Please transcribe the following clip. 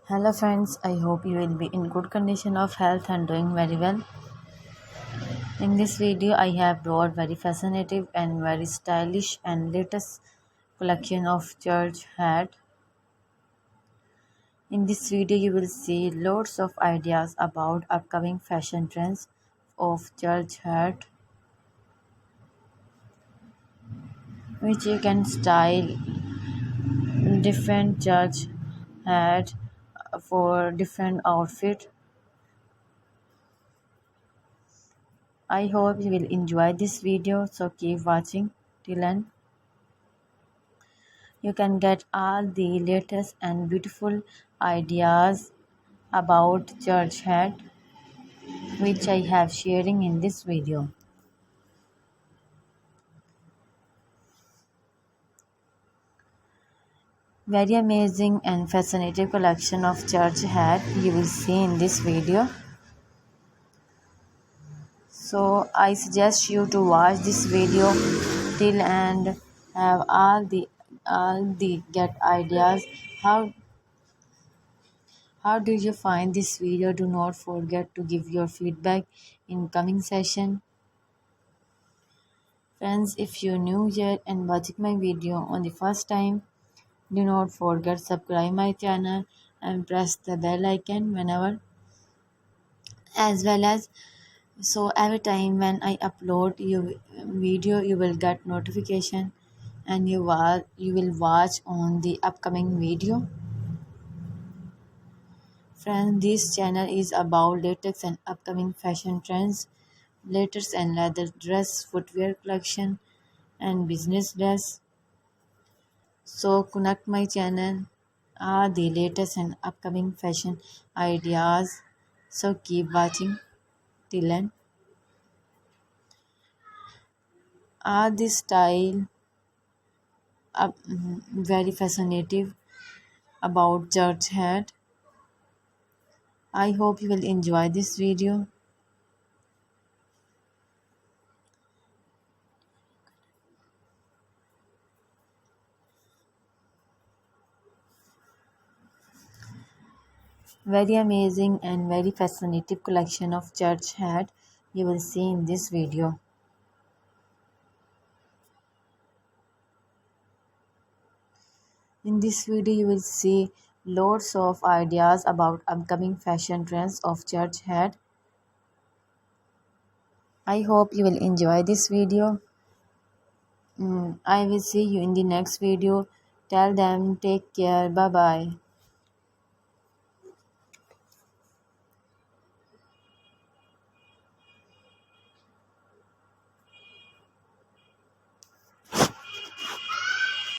Hello friends, I hope you will be in good condition of health and doing very well. In this video I have brought very fascinating and very stylish and latest collection of church hat. In this video you will see lots of ideas about upcoming fashion trends of church hat which you can style different church hat for different outfit. I hope you will enjoy this video, so keep watching till end. You can get all the latest and beautiful ideas about church hat which I have sharing in this video. Very amazing and fascinating collection of church hat you will see in this video. So I suggest you to watch this video till and have all the get ideas. How do you find this video? Do not forget to give your feedback in coming session. Friends, if you're new here and watching my video on the first time, do not forget subscribe my channel and press the bell icon whenever as well as so every time when I upload your video you will get notification and you will watch on the upcoming video. Friends, this channel is about latest and upcoming fashion trends, latest and leather dress, footwear collection, and business dress. So connect my channel are the latest and upcoming fashion ideas. So keep watching till end. Are this style very fascinating about church hat? I hope you will enjoy this video. Very amazing and very fascinating collection of church hat you will see in this video. In this video you will see lots of ideas about upcoming fashion trends of church hat. I hope you will enjoy this video. I will see you in the next video. Tell them take care. Bye bye.